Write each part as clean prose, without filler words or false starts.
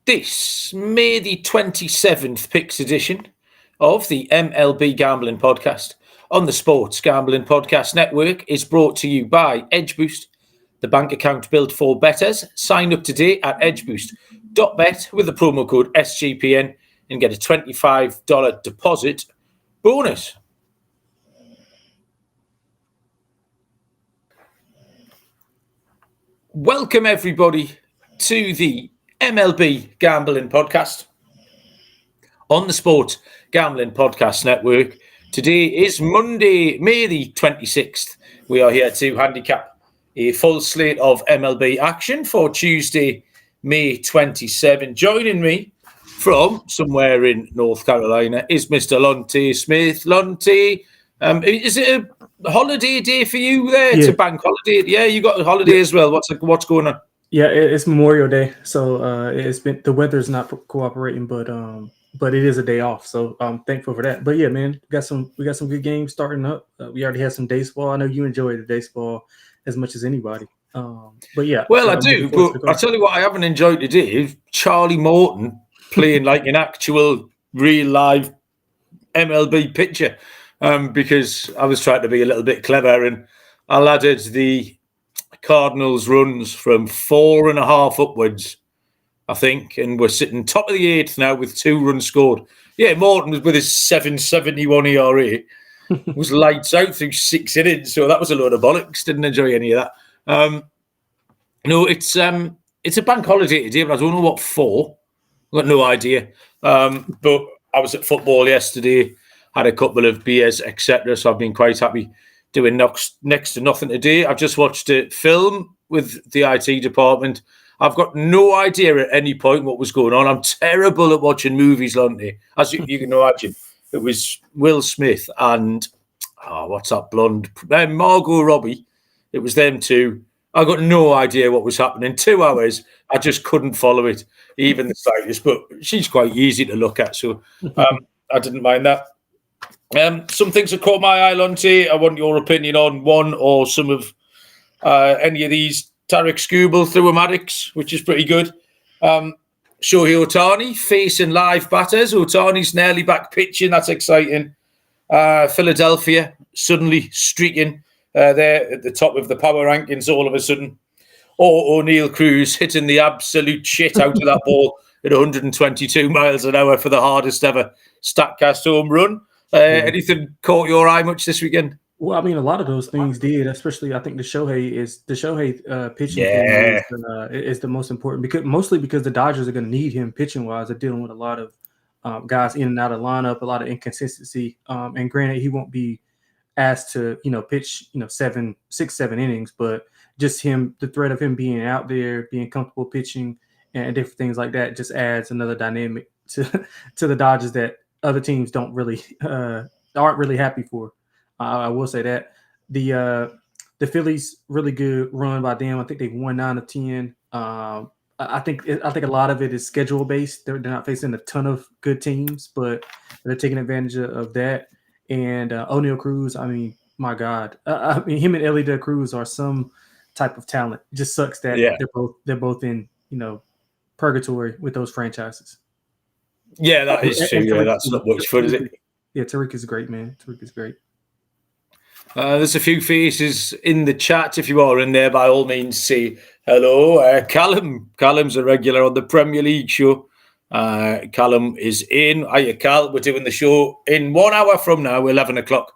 This May the 27th Picks edition of the MLB Gambling Podcast on the Sports Gambling Podcast Network is brought to you by EdgeBoost, the bank account built for bettors. Sign up today at edgeboost.bet with the promo code SGPN and get a $25 deposit bonus. Welcome everybody to the MLB Gambling Podcast on the Sports Gambling Podcast Network. Today is Monday, May the 26th. We are here to handicap a full slate of MLB action for Tuesday, May 27. Joining me from somewhere in North Carolina is Mr. Lonte Smith. Lonte, is it a holiday day for you there? Yeah. It's a bank holiday. Yeah, you got a holiday as well. What's going on? Yeah, it's Memorial Day, so it's been the weather's not cooperating, but it is a day off, so I'm thankful for that. But yeah, man, we got some good games starting up. We already had some baseball. I know you enjoy the baseball as much as anybody. But yeah, well, I do. But I tell you what, I haven't enjoyed today is Charlie Morton playing like an actual real live MLB pitcher, because I was trying to be a little bit clever and I added the Cardinals runs from 4.5 upwards, I think, and we're sitting top of the 8th now with 2 runs scored. Yeah, Morton was with his 7.71 ERA, was lights out through 6 innings, so that was a load of bollocks. Didn't enjoy any of that. No, it's a bank holiday today, but I don't know what for. I've got no idea. But I was at football yesterday, had a couple of beers, etc. So I've been quite happy doing next to nothing today. I've just watched a film with the IT department. I've got no idea at any point what was going on. I'm terrible at watching movies, Lonte, as you can imagine. It was Will Smith and, what's that blonde? Margot Robbie. It was them two. I got no idea what was happening. 2 hours, I just couldn't follow it, even the slightest. But she's quite easy to look at, so I didn't mind that. Some things that caught my eye, Lonte. I want your opinion on one or some of any of these. Tarek Skubal through a Maddox, which is pretty good. Shohei Ohtani facing live batters. Ohtani's nearly back pitching. That's exciting. Philadelphia suddenly streaking. They're at the top of the power rankings all of a sudden. Or O'Neill Cruz hitting the absolute shit out of that ball at 122 miles an hour for the hardest ever StatCast home run. Anything caught your eye much this weekend? Well, I mean, a lot of those things did, especially I think the Shohei pitching is the most important, because the Dodgers are going to need him pitching wise. They're dealing with a lot of guys in and out of lineup, a lot of inconsistency. And granted, he won't be asked to pitch 6-7 innings, but just the threat of him being out there, being comfortable pitching, and different things like that just adds another dynamic to the Dodgers that other teams aren't really happy for. I will say that the Phillies, really good run by them. I think they've won 9 of 10. I think a lot of it is schedule based. They're not facing a ton of good teams, but they're taking advantage of that. And O'Neill Cruz, I mean, my God, I mean, him and Ellie De Cruz are some type of talent. It just sucks that they're both in purgatory with those franchises. Yeah, that is true. Yeah, that's not much fun, is it? Yeah, Tariq is great, man. Tariq is great. There's a few faces in the chat. If you are in there, by all means, say hello. Callum's a regular on the Premier League show. Callum is in. Hiya, Cal. We're doing the show in 1 hour from now, 11 o'clock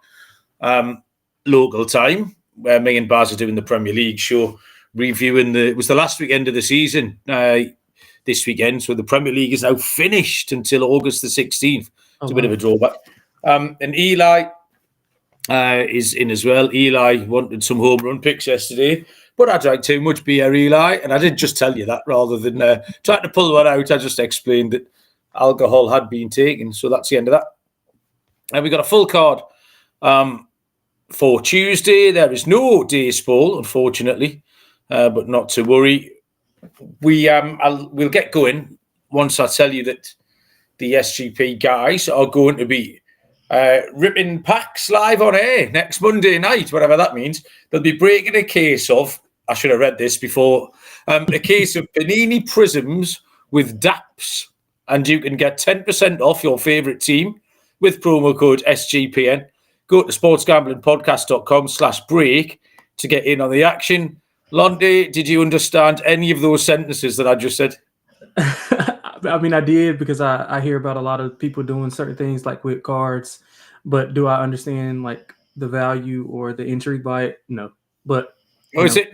local time, where me and Baz are doing the Premier League show, reviewing it was the last weekend of the season this weekend. So the Premier League is now finished until August the 16th. It's a bit of a drawback. And Eli is in as well. Eli wanted some home run picks yesterday, but I drank too much beer, Eli, and I did just tell you that rather than trying to pull one out. I just explained that alcohol had been taken, so that's the end of that. And we got a full card for Tuesday. There is no days ball, unfortunately, but not to worry. We'll get going once I tell you that the SGP guys are going to be ripping packs live on air next Monday night, whatever that means. They'll be breaking a case of, I should have read this before, a case of Panini Prisms with DAPS, and you can get 10% off your favourite team with promo code SGPN. Go to sportsgamblingpodcast.com/break to get in on the action. Lonte, did you understand any of those sentences that I just said? I mean, I did, because I hear about a lot of people doing certain things like with cards, but do I understand like the value or the intrigue by it? No. But Or is it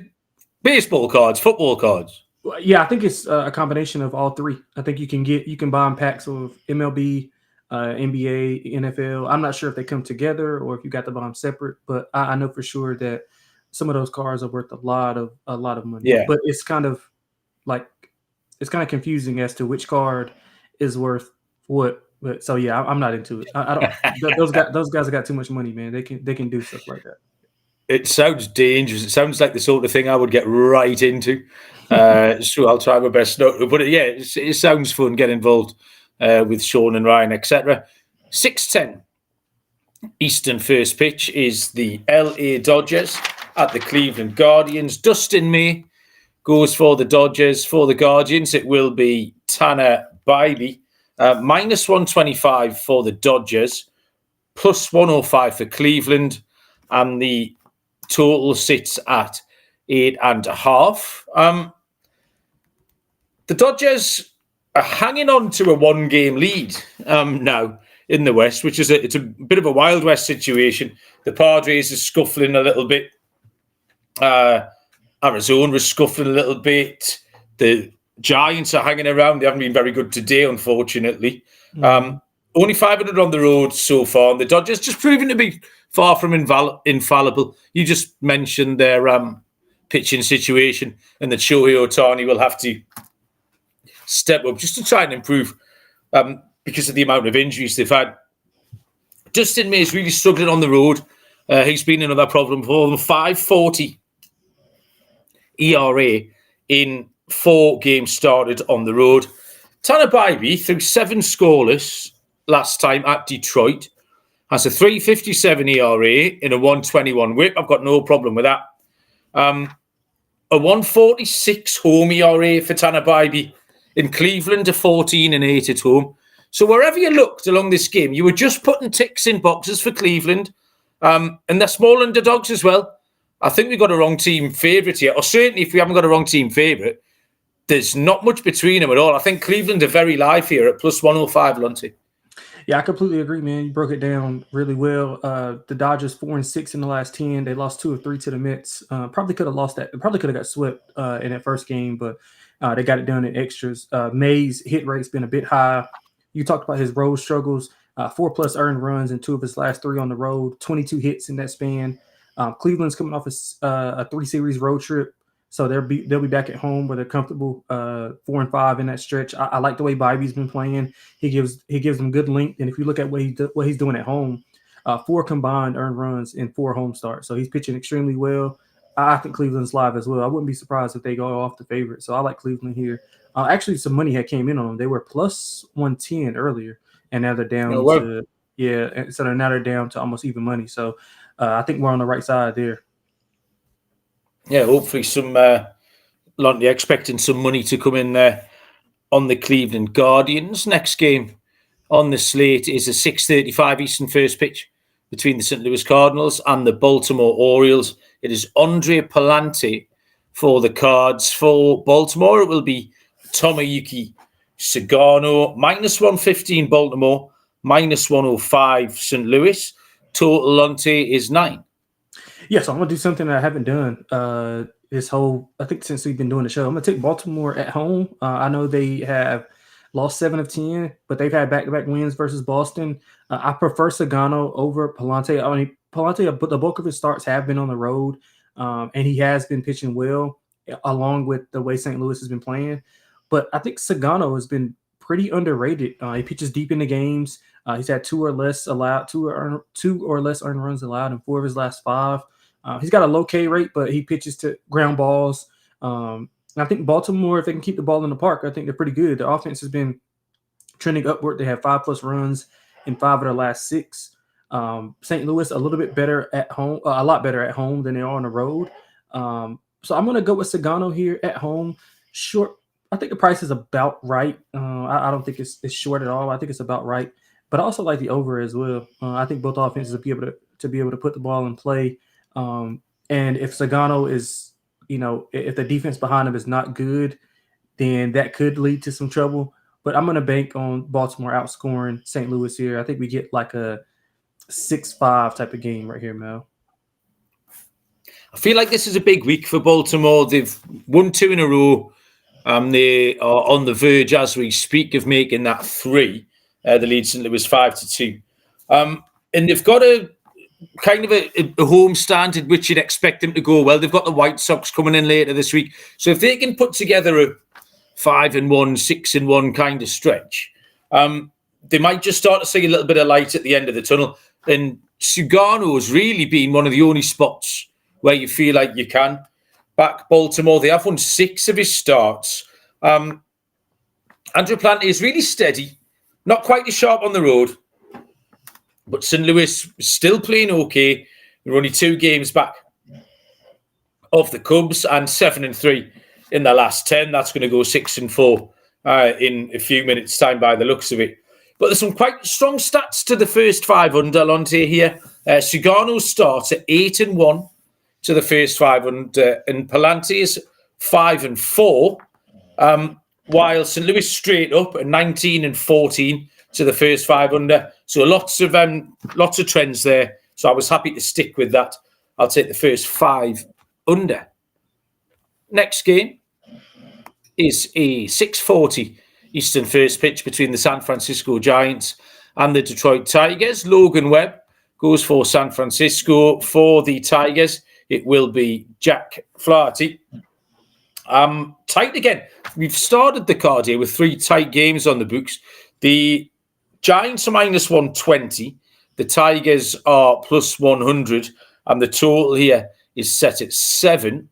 baseball cards, football cards? Yeah, I think it's a combination of all three. I think you can buy them packs of MLB, NBA, NFL. I'm not sure if they come together or if you got to buy them separate, but I know for sure that some of those cards are worth a lot of money. Yeah. But it's kind of confusing as to which card is worth what. But so yeah, I'm not into it. I don't. Those guys have got too much money, man. They can do stuff like that. It sounds dangerous. It sounds like the sort of thing I would get right into. So I'll try my best not to. But it sounds fun. Get involved with Sean and Ryan, etc. 6:10 Eastern first pitch is the LA Dodgers at the Cleveland Guardians. Dustin May goes for the Dodgers. For the Guardians, it will be Tanner Bybee. Minus 125 for the Dodgers. Plus 105 for Cleveland. And the total sits at 8.5. The Dodgers are hanging on to a one-game lead now in the West, which is it's a bit of a Wild West situation. The Padres are scuffling a little bit. Arizona is scuffling a little bit. The Giants are hanging around. They haven't been very good today, unfortunately. Only 500 on the road so far. And the Dodgers just proving to be far from infallible. You just mentioned their pitching situation, and that Shohei Ohtani will have to step up just to try and improve because of the amount of injuries they've had. Dustin May is really struggling on the road. He's been another problem for them. 5.40 ERA in 4 games started on the road. Tanner Bybee, through 7 scoreless last time at Detroit, has a 3.57 ERA in a 1.21 whip. I've got no problem with that. A 1.46 home ERA for Tanner Bybee. In Cleveland, a 14-8 at home. So wherever you looked along this game, you were just putting ticks in boxes for Cleveland. And they're small underdogs as well. I think we've got a wrong team favourite here. Or certainly if we haven't got a wrong team favourite, there's not much between them at all. I think Cleveland are very live here at plus 105, Lonte. Yeah, I completely agree, man. You broke it down really well. The Dodgers 4-6 in the last 10. They lost 2 of 3 to the Mets. Probably could have lost that. Probably could have got swept in that first game, but they got it done in extras. May's hit rate's been a bit high. You talked about his road struggles. 4+ earned runs in 2 of his last 3 on the road. 22 hits in that span. Cleveland's coming off a 3-series road trip. So they'll be back at home where they're comfortable, 4-5 in that stretch. I like the way Bybee's been playing. He gives them good length, and if you look at what he's doing at home, 4 combined earned runs in 4 home starts. So he's pitching extremely well. I think Cleveland's live as well. I wouldn't be surprised if they go off the favorite. So I like Cleveland here. Actually, some money had came in on them. They were plus 110 earlier, and now they're down so now they're down to almost even money. So I think we're on the right side there. Yeah, hopefully some Lonte expecting some money to come in there on the Cleveland Guardians. Next game on the slate is a 6:35 Eastern first pitch between the St. Louis Cardinals and the Baltimore Orioles. It is Andre Palante for the Cards. For Baltimore, it will be Tomoyuki Sagano. Minus 115 Baltimore, minus 105 St. Louis. Total Lonte is 9. Yeah, so I'm going to do something that I haven't done I think since we've been doing the show. I'm going to take Baltimore at home. I know they have lost 7 of 10, but they've had back-to-back wins versus Boston. I prefer Sagano over Palante. I mean, Palante, but the bulk of his starts have been on the road, and he has been pitching well, along with the way St. Louis has been playing. But I think Sagano has been pretty underrated. He pitches deep in the games. He's had 2 or less earned runs allowed in 4 of his last 5. He's got a low K rate, but he pitches to ground balls. And I think Baltimore, if they can keep the ball in the park, I think they're pretty good. The offense has been trending upward. They have 5+ runs in 5 of their last 6. St. Louis, a little bit better at home, a lot better at home than they are on the road. So I'm going to go with Sagano here at home. Short I think the price is about right. I don't think it's short at all. I think it's about right. But I also like the over as well. I think both offenses will be able to put the ball in play. And if Sagano is, if the defense behind him is not good, then that could lead to some trouble. But I'm going to bank on Baltimore outscoring St. Louis here. I think we get like a 6-5 type of game right here, Mel. I feel like this is a big week for Baltimore. They've won 2 in a row. They are on the verge as we speak of making that 3. The lead St. Louis 5-2. And they've got a kind of a home stand in which you'd expect them to go well. They've got the White Sox coming in later this week. So if they can put together a 5-1, 6-1 kind of stretch, they might just start to see a little bit of light at the end of the tunnel. And Sugano's really been one of the only spots where you feel like you can back Baltimore. They have won 6 of his starts. Andrew Plante is really steady, not quite as sharp on the road, but St. Louis is still playing okay. They're only 2 games back of the Cubs and 7-3 in the last 10. That's going to go 6-4 in a few minutes' time by the looks of it. But there's some quite strong stats to the first 5 under Lonte here. Sugano starts at 8-1 to the first 5 under, and Palante is 5-4. While St. Louis straight up at 19-14 to the first 5 under. So lots of trends there. So I was happy to stick with that. I'll take the first 5 under. Next game is a 6:40 Eastern first pitch between the San Francisco Giants and the Detroit Tigers. Logan Webb goes for San Francisco. For the Tigers, it will be Jack Flaherty. Tight again. We've started the card here with 3 tight games on the books. The Giants are -120. The Tigers are +100. And the total here is set at 7.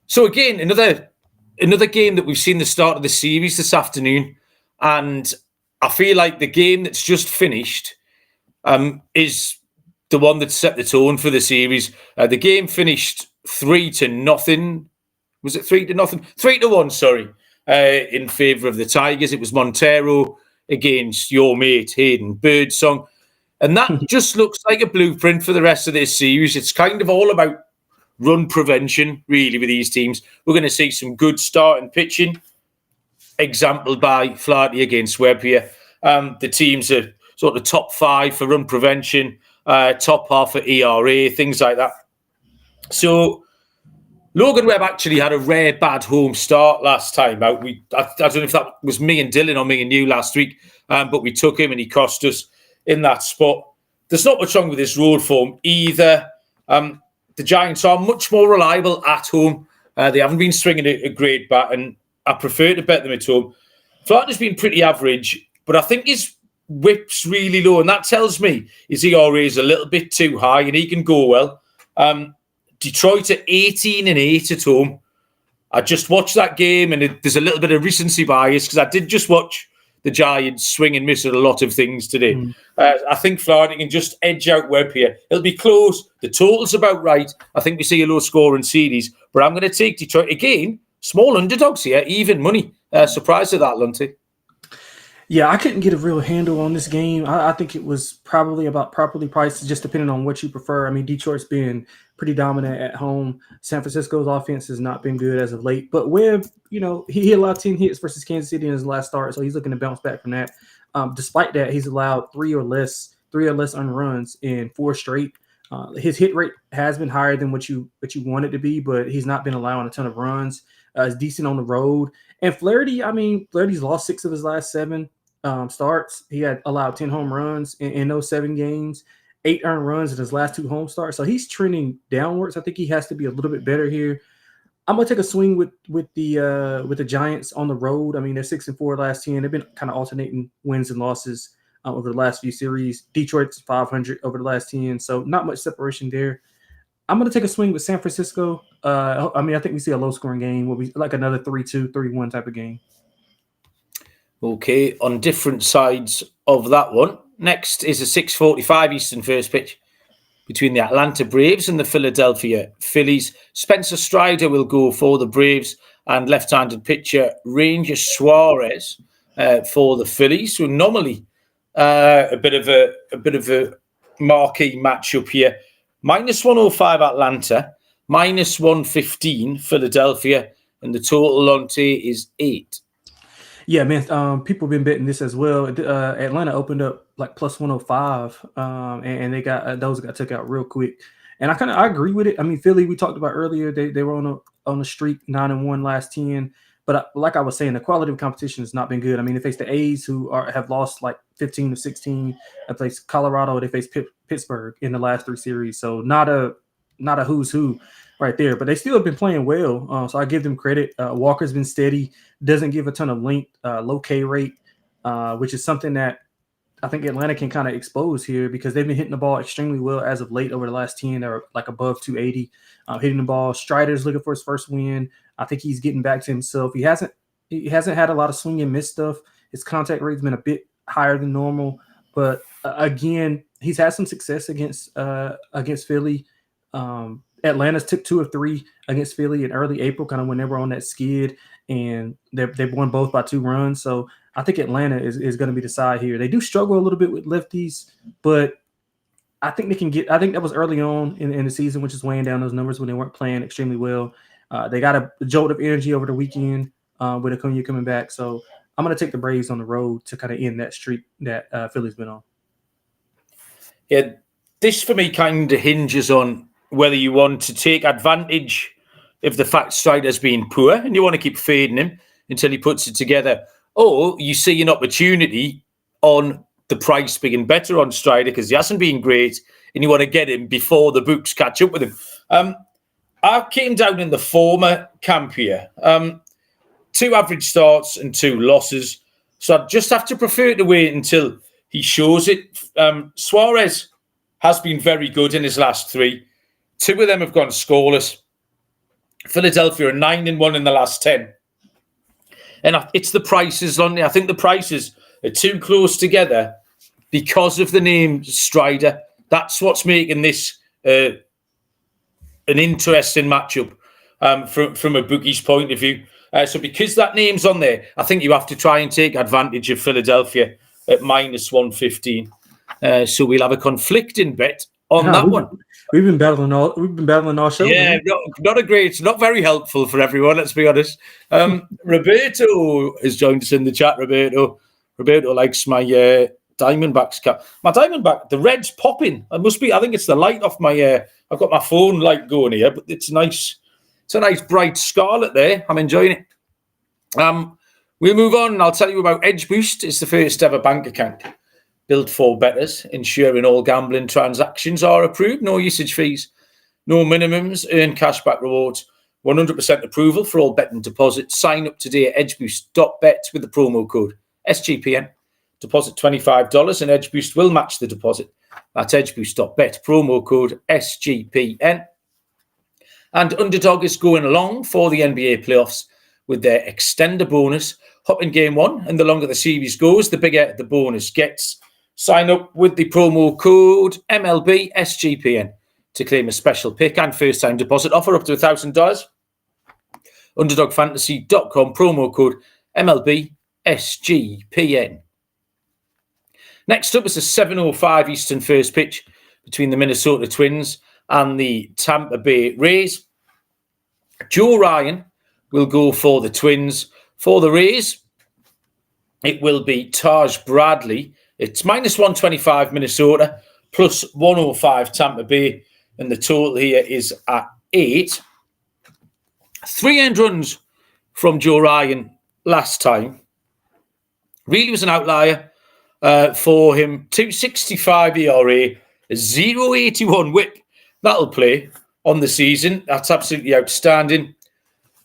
So again, another game that we've seen the start of the series this afternoon. And I feel like the game that's just finished is the one that set the tone for the series. The game finished 3-0. Was it 3-0? 3-1, sorry, in favour of the Tigers. It was Montero against your mate, Hayden Birdsong. And that just looks like a blueprint for the rest of this series. It's kind of all about run prevention, really, with these teams. We're going to see some good starting pitching, exampled by Flaherty against Webb here. The teams are sort of top 5 for run prevention, top half for ERA, things like that. So Logan Webb actually had a rare bad home start last time out. I don't know if that was me and Dylan or me and you last week, but we took him and he cost us in that spot. There's not much wrong with his road form either. The Giants are much more reliable at home. They haven't been swinging a great bat, and I prefer to bet them at home. Flaherty's been pretty average, but I think his whip's really low, and that tells me his ERA is a little bit too high, and he can go well. Detroit at 18-8 at home. I just watched that game, and there's a little bit of recency bias because I did just watch the Giants swing and miss at a lot of things today. I think Flaherty can just edge out Webb here. It'll be close. The total's about right. I think we see a low-scoring series, but I'm going to take Detroit. Again, small underdogs here, even money. Surprised at that, Lonte. Yeah, I couldn't get a real handle on this game. I think it was probably about properly priced, just depending on what you prefer. I mean, Detroit's been pretty dominant at home. San Francisco's offense has not been good as of late. But Webb, he allowed 10 hits versus Kansas City in his last start, so he's looking to bounce back from that. Despite that, he's allowed 3 or less earned runs in 4 straight. His hit rate has been higher than what you want it to be, but he's not been allowing a ton of runs. It's decent on the road. And Flaherty's lost 6 of his last 7 starts. He had allowed 10 home runs in those 7 games, 8 earned runs in his last 2 home starts. So he's trending downwards. I think he has to be a little bit better here. I'm gonna take a swing with the Giants on the road. I mean, they're 6-4 last 10. They've been kind of alternating wins and losses over the last few series. Detroit's 500 over the last 10, so not much separation there. I'm gonna take a swing with San Francisco. I think we see a low-scoring game. Will be like another 3-2, 3-1 type of game. Okay, on different sides of that one. Next is a 6:45 Eastern first pitch between the Atlanta Braves and the Philadelphia Phillies. Spencer Strider will go for the Braves, and left-handed pitcher Ranger Suarez for the Phillies. So normally a bit of a marquee matchup here. -105 Atlanta, -115 Philadelphia, and the total Lonte is 8. Yeah, man. People have been betting this as well. Atlanta opened up like +105, and they got those got took out real quick. And I agree with it. I mean, Philly, we talked about earlier, they were on a streak, 9-1 last 10. But like I was saying, the quality of competition has not been good. I mean, they faced the A's, who have lost like 15 to 16. They faced Colorado. They faced Pittsburgh in the last 3 series. So not a who's who right there. But they still have been playing well. So I give them credit. Walker's been steady. Doesn't give a ton of length. Low K rate, which is something that I think Atlanta can kind of expose here, because they've been hitting the ball extremely well as of late. Over the last 10, they're like above 280 hitting the ball. Strider's looking for his first win. I think he's getting back to himself. He hasn't had a lot of swing and miss stuff. His contact rate's been a bit higher than normal, but again, he's had some success against Philly. Atlanta's took 2 of 3 against Philly in early April, kind of when they were on that skid, and they've won both by 2 runs. So I think Atlanta is going to be the side here. They do struggle a little bit with lefties, but I think they can get. I think that was early on in the season, which is weighing down those numbers when they weren't playing extremely well. They got a jolt of energy over the weekend with Acuna coming back. So I'm going to take the Braves on the road to kind of end that streak that Philly's been on. Yeah, this for me kind of hinges on whether you want to take advantage of the fact Strider's been poor and you want to keep fading him until he puts it together, or you see an opportunity on the price being better on Strider because he hasn't been great and you want to get him before the books catch up with him. I came down in the former camp here. 2 average starts and 2 losses. So I'd just have to prefer to wait until he shows it. Suarez has been very good in his last 3. 2 of them have gone scoreless. Philadelphia are 9-1 in the last 10. And it's the prices, Lonte. I think the prices are too close together because of the name Strider. That's what's making this an interesting matchup from a bookie's point of view. So because that name's on there, I think you have to try and take advantage of Philadelphia at -115. So we'll have a conflicting bet on that one. We've been battling all show. Yeah, not very helpful for everyone, let's be honest. Roberto has joined us in the chat. Roberto likes my Diamondbacks cap. My Diamondback, the red's popping. I think it's the light off my I've got my phone light going here, but it's nice. It's a nice bright scarlet there. I'm enjoying it. We'll move on and I'll tell you about Edge Boost. It's the first ever bank account built for bettors, ensuring all gambling transactions are approved. No usage fees, no minimums, earn cashback rewards, 100% approval for all betting deposits. Sign up today at edgeboost.bet with the promo code SGPN. Deposit $25 and Edge Boost will match the deposit. That's edgeboost.bet, promo code SGPN. And Underdog is going along for the NBA playoffs with their extender bonus. Hop in game 1, and the longer the series goes, the bigger the bonus gets. Sign up with the promo code MLB SGPN to claim a special pick and first-time deposit offer up to $1,000. UnderdogFantasy.com, promo code MLB SGPN. Next up is a 7:05 Eastern first pitch between the Minnesota Twins and the Tampa Bay Rays. Joe Ryan will go for the Twins. For the Rays, it will be Taj Bradley. It's -125 Minnesota, plus 105 Tampa Bay, and the total here is at 8. 3 earned runs from Joe Ryan last time. Really was an outlier for him. 2.65 ERA, a 0.81 whip. That'll play on the season. That's absolutely outstanding.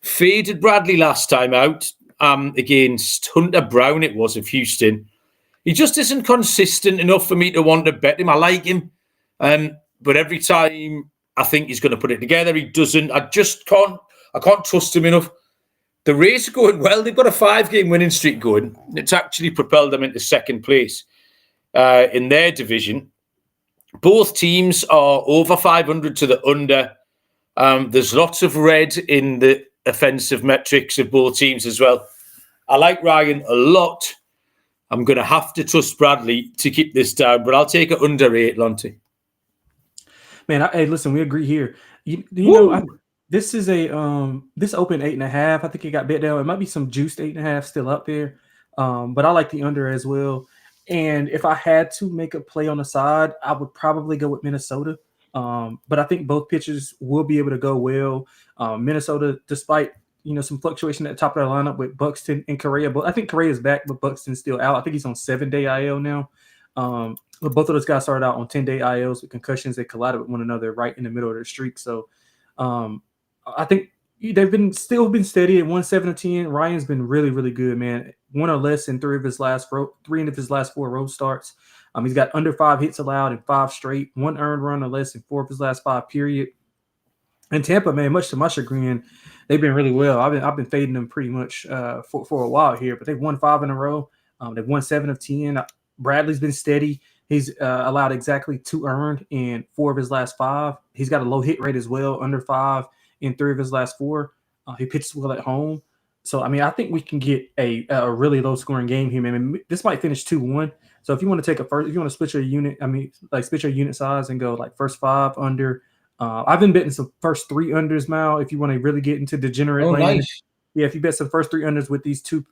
Faded Bradley last time out against Hunter Brown, it was, of Houston. He just isn't consistent enough for me to want to bet him. I like him, but every time I think he's going to put it together, he doesn't. I can't trust him enough. The Rays are going well. They've got a 5-game winning streak going. It's actually propelled them into second place in their division. Both teams are over 500 to the under. There's lots of red in the offensive metrics of both teams as well. I like Ryan a lot. I'm going to have to trust Bradley to keep this down, but I'll take it under 8, Lonte. Man, hey, listen, we agree here. You know, this is this open 8.5. I think it got bet down. It might be some juiced 8.5 still up there, but I like the under as well. And if I had to make a play on the side, I would probably go with Minnesota. But I think both pitchers will be able to go well. Minnesota, despite some fluctuation at the top of their lineup with Buxton and Correa, but I think Correa's back, but Buxton's still out. I think he's on 7-day IL now. But both of those guys started out on 10-day ILs with concussions. They collided with one another right in the middle of their streak. So I think they've still been steady at 1-7-10. Ryan's been really, really good, man. 1 or less in 3 of his last 4 road starts. He's got under 5 hits allowed in 5 straight, 1 earned run or less in 4 of his last 5, period. And Tampa, man, much to my chagrin, they've been really well. I've been fading them pretty much for a while here, but they've won 5 in a row. They've won 7 of 10. Bradley's been steady. He's allowed exactly 2 earned in 4 of his last 5. He's got a low hit rate as well, under 5 in 3 of his last 4. He pitches well at home. So, I mean, I think we can get a really low-scoring game here, man. I mean, this might finish 2-1. So, if you want to take if you want to split your unit, split your unit size and go like first 5 under. I've been betting some first 3 unders, Mal, if you want to really get into degenerate land. Nice. Yeah, if you bet some first 3 unders with these two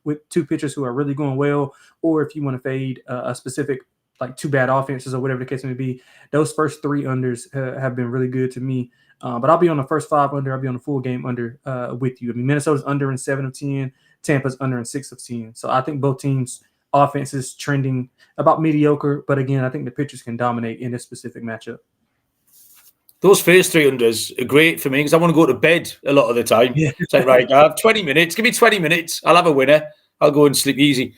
pitchers who are really going well, or if you want to fade a specific like 2 bad offenses or whatever the case may be, those first 3 unders have been really good to me. But I'll be on the first 5 under. I'll be on the full game under with you. I mean, Minnesota's under in 7 of 10. Tampa's under in 6 of 10. So I think both teams' offenses trending about mediocre. But again, I think the pitchers can dominate in this specific matchup. Those first 3 unders are great for me because I want to go to bed a lot of the time. Yeah. It's like, right, I have 20 minutes. Give me 20 minutes. I'll have a winner. I'll go and sleep easy.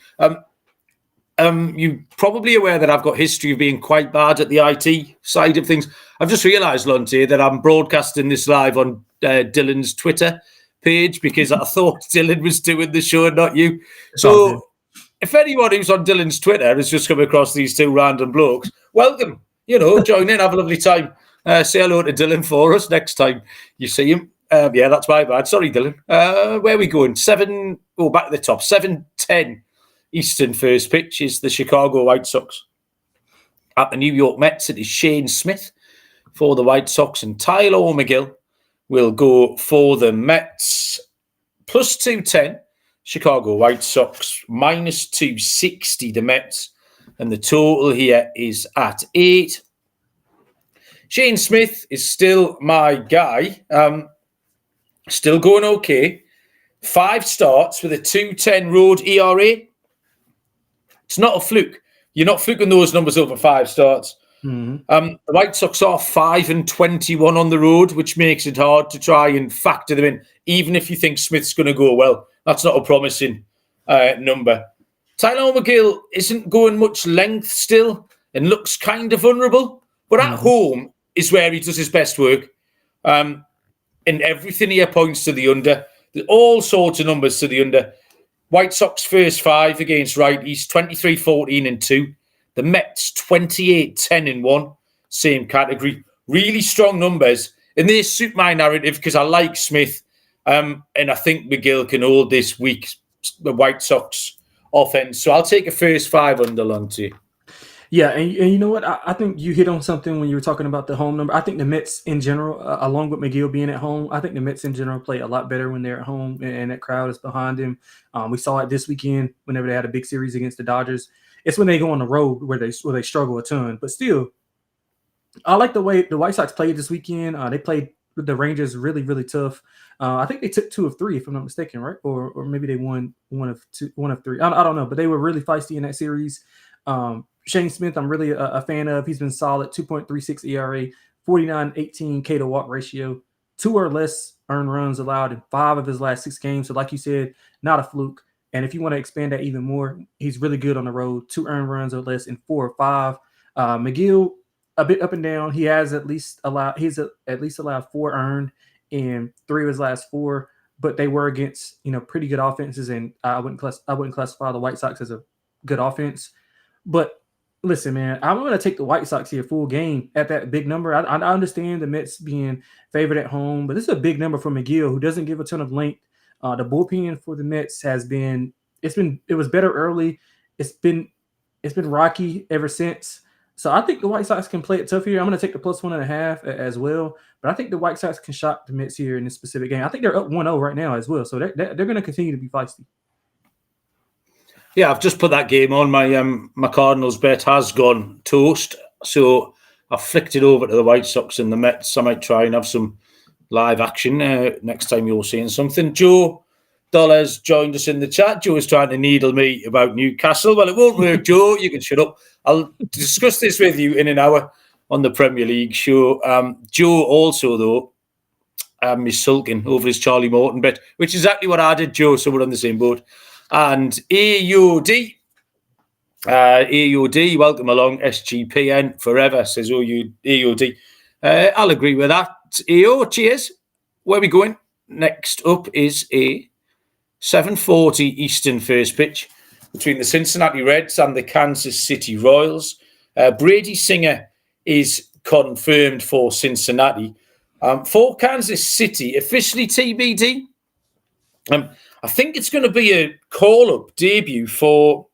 You're probably aware that I've got history of being quite bad at the IT side of things. I've just realised, Lonte, that I'm broadcasting this live on Dylan's Twitter page because I thought Dylan was doing the show and not you. So if anyone who's on Dylan's Twitter has just come across these 2 random blokes, welcome. Join in, have a lovely time. Say hello to Dylan for us next time you see him. Yeah, that's my bad. Sorry, Dylan. Where are we going? Back to the top. 7:10 Eastern first pitch is the Chicago White Sox. At the New York Mets, it is Shane Smith for the White Sox, and Tyler McGill will go for the Mets. Plus 210, Chicago White Sox. Minus 260, the Mets. And the total here is at 8. Shane Smith is still my guy. Still going okay. 5 starts with a 2.10 road ERA. It's not a fluke. You're not fluking those numbers over 5 starts. Mm-hmm. The White Sox are 5-21 on the road, which makes it hard to try and factor them in, even if you think Smith's going to go well. That's not a promising number. Tyler McGill isn't going much length still and looks kind of vulnerable, but at home is where he does his best work. And everything here points to the under. There's all sorts of numbers to the under. White Sox first 5 against righties, 23-14-2. The Mets 28-10-1, same category. Really strong numbers. And they suit my narrative because I like Smith. And I think McGill can hold this week, the White Sox offense. So I'll take a first 5 under, Lonte. Yeah, and you know what? I think you hit on something when you were talking about the home number. I think the Mets in general, along with McGill being at home, I think the Mets in general play a lot better when they're at home and that crowd is behind them. We saw it this weekend whenever they had a big series against the Dodgers. It's when they go on the road where they struggle a ton. But still, I like the way the White Sox played this weekend. They played with the Rangers really, really tough. I think they took 2 of 3, if I'm not mistaken, right? Or maybe they won 1 of 3. I don't know, but they were really feisty in that series. Shane Smith, I'm really a fan of. He's been solid, 2.36 ERA, 49-18 K to walk ratio, 2 or less earned runs allowed in 5 of his last 6 games. So like you said, not a fluke. And if you want to expand that even more, he's really good on the road, 2 earned runs or less in 4 or 5. McGill, a bit up and down. He's at least allowed 4 earned in 3 of his last 4, but they were against pretty good offenses, and I wouldn't classify the White Sox as a good offense. But Listen, man, I'm going to take the White Sox here full game at that big number. I understand the Mets being favored at home, but this is a big number for McGill, who doesn't give a ton of length. The bullpen for the Mets it was better early. It's been rocky ever since. So I think the White Sox can play it tough here. I'm going to take the +1.5 as well. But I think the White Sox can shock the Mets here in this specific game. I think they're up 1-0 right now as well. So they're going to continue to be feisty. Yeah, I've just put that game on. My Cardinals bet has gone toast. So I've flicked it over to the White Sox and the Mets. I might try and have some live action next time you're seeing something. Joe Dollars joined us in the chat. Joe is trying to needle me about Newcastle. Well, it won't work, Joe. You can shut up. I'll discuss this with you in an hour on the Premier League show. Joe also, though, is sulking over his Charlie Morton bet, which is exactly what I did, Joe, so we're on the same boat. And AOD, welcome along, SGPN forever, says AOD. I'll agree with that. AO, cheers. Where are we going? Next up is a 7:40 Eastern first pitch between the Cincinnati Reds and the Kansas City Royals. Brady Singer is confirmed for Cincinnati. For Kansas City, officially TBD. I think it's going to be a call-up debut for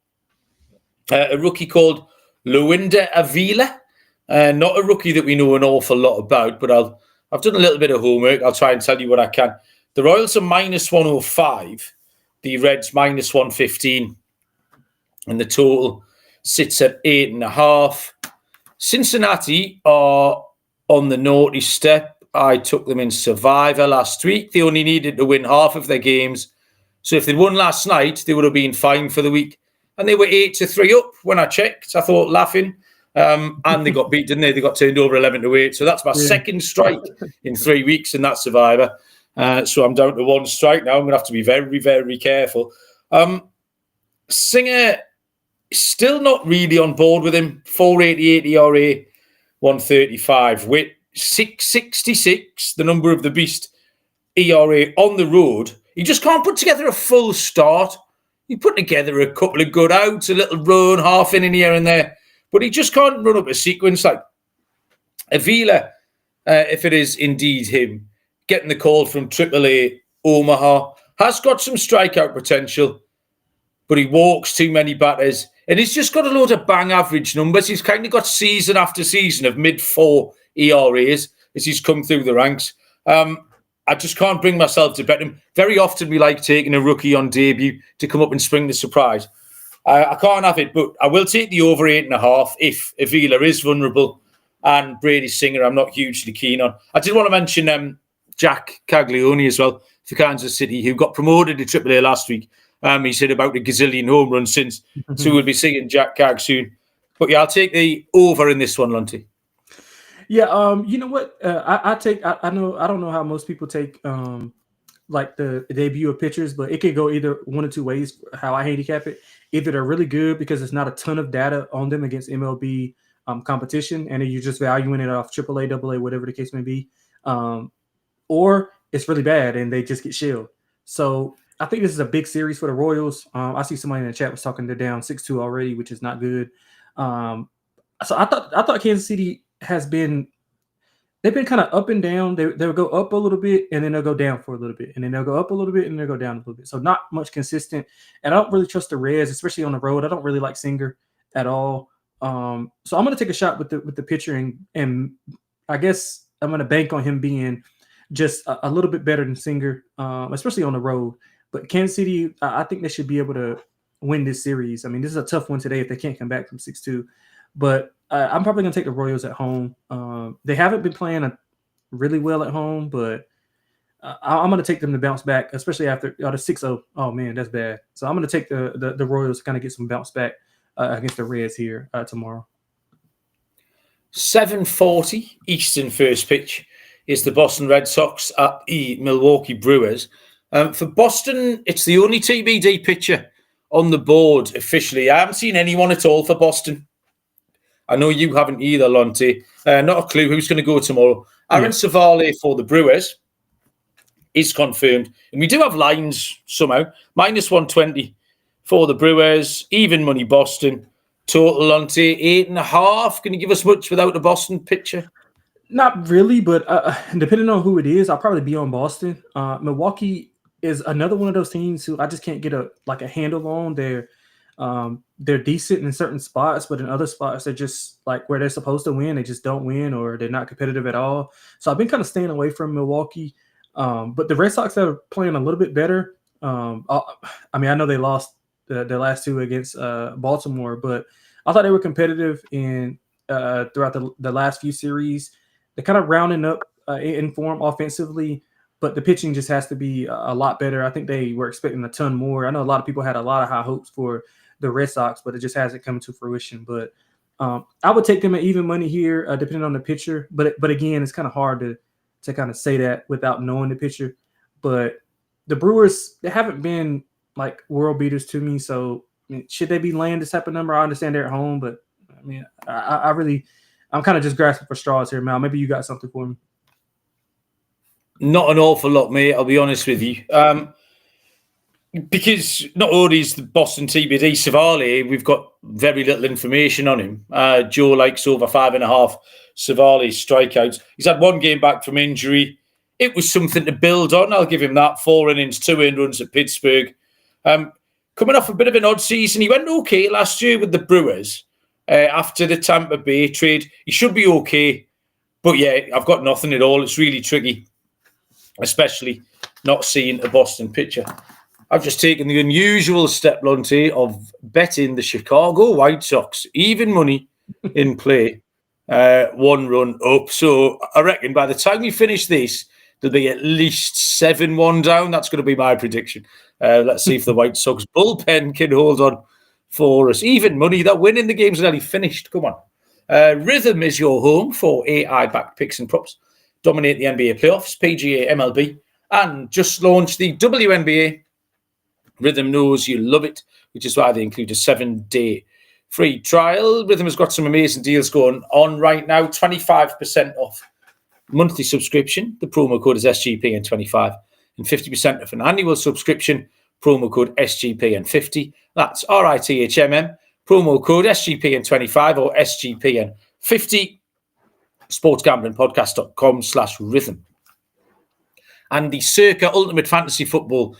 a rookie called Luinder Avila. Not a rookie that we know an awful lot about, but I've done a little bit of homework. I'll try and tell you what I can. The Royals are -105, the Reds -115, and the total sits at 8.5. Cincinnati are on the naughty step. I took them in Survivor last week. They only needed to win half of their games. So if they'd won last night, they would have been fine for the week. And they were 8-3 up when I checked. I thought, laughing. And they got beat, didn't they? They got turned over 11-8. So that's my second strike in 3 weeks in that Survivor. So I'm down to one strike now. I'm going to have to be very, very careful. Singer still not really on board with him. 488 ERA, 135. With 666, the number of the beast, ERA on the road. He just can't put together a full start. He put together a couple of good outs, a little run, half inning here and there. But he just can't run up a sequence like Avila, if it is indeed him, getting the call from AAA Omaha, has got some strikeout potential, but he walks too many batters. And he's just got a load of bang average numbers. He's kind of got season after season of mid-4 ERAs as he's come through the ranks. I just can't bring myself to bet him. Very often we like taking a rookie on debut to come up and spring the surprise. I can't have it, but I will take the over 8.5 if Avila is vulnerable. And Brady Singer, I'm not hugely keen on. I did want to mention Jack Caglione as well for Kansas City, who got promoted to AAA last week. He said about a gazillion home runs since. So we'll be seeing Jack Cag soon. But yeah, I'll take the over in this one, Lonte. Yeah, you know what? I don't know how most people take like the debut of pitchers, but it could go either one or two ways. How I handicap it, either they're really good because there's not a ton of data on them against MLB competition, and then you're just valuing it off AAA, AA, whatever the case may be, or it's really bad and they just get shelled. So I think this is a big series for the Royals. I see somebody in the chat was talking they're down 6-2 already, which is not good. So I thought Kansas City they've been kind of up and down. They'll go up a little bit and then they'll go down for a little bit, and then they'll go up a little bit and they'll go down a little bit. So not much consistent. And I don't really trust the Reds, especially on the road. I don't really like Singer at all. So I'm going to take a shot with the pitcher, and I guess I'm going to bank on him being just a little bit better than Singer, especially on the road. But Kansas City, I think they should be able to win this series. I mean, this is a tough one today if they can't come back from 6-2. But I'm probably going to take the Royals at home. They haven't been playing really well at home, but I'm going to take them to bounce back, especially after the 6-0. Oh, man, that's bad. So I'm going to take the Royals to kind of get some bounce back against the Reds here tomorrow. 7:40 Eastern first pitch is the Boston Red Sox at the Milwaukee Brewers. For Boston, it's the only TBD pitcher on the board officially. I haven't seen anyone at all for Boston. I know you haven't either, Lonte. Not a clue who's going to go tomorrow. Aaron Savale for the Brewers is confirmed. And we do have lines somehow. -120 for the Brewers. Even money Boston. Total Lonte 8.5. Can you give us much without a Boston pitcher? Not really, but depending on who it is, I'll probably be on Boston. Milwaukee is another one of those teams who I just can't get a handle on. They're decent in certain spots, but in other spots they're just like where they're supposed to win, they just don't win, or they're not competitive at all. So I've been kind of staying away from Milwaukee. But the Red Sox are playing a little bit better. I know they lost the last two against Baltimore, but I thought they were competitive throughout the last few series. They're kind of rounding up in form offensively, but the pitching just has to be a lot better. I think they were expecting a ton more. I know a lot of people had a lot of high hopes for the Red Sox, but it just hasn't come to fruition. But I would take them at even money here, depending on the pitcher. But again, it's kind of hard to kind of say that without knowing the pitcher. But the Brewers, they haven't been like world beaters to me. So should they be laying this type of number? I understand they're at home, but I'm kind of just grasping for straws here, Mal. Maybe you got something for me. Not an awful lot, mate. I'll be honest with you. Because not only is the Boston TBD Savali, we've got very little information on him. Joe likes over 5.5 Savali strikeouts. He's had one game back from injury. It was something to build on. I'll give him that. 4 innings, 2 earned runs at Pittsburgh. Coming off a bit of an odd season. He went okay last year with the Brewers. After the Tampa Bay trade, he should be okay. But yeah, I've got nothing at all. It's really tricky, especially not seeing a Boston pitcher. I've just taken the unusual step, Lonte, of betting the Chicago White Sox. Even money in play. 1 run up. So I reckon by the time we finish this, there'll be at least 7-1 down. That's going to be my prediction. Let's see if the White Sox bullpen can hold on for us. Even money, that winning the game's nearly finished. Come on. Rhythm is your home for AI-backed picks and props. Dominate the NBA playoffs, PGA, MLB, and just launched the WNBA. Rhythm knows you love it, which is why they include a 7-day free trial. Rhythm has got some amazing deals going on right now. 25% off monthly subscription. The promo code is SGPN25 and 50% off an annual subscription. Promo code SGPN50. That's RITHMM. Promo code SGPN25 or SGPN50. sportsgamblingpodcast.com/rhythm. And the Circa Ultimate Fantasy Football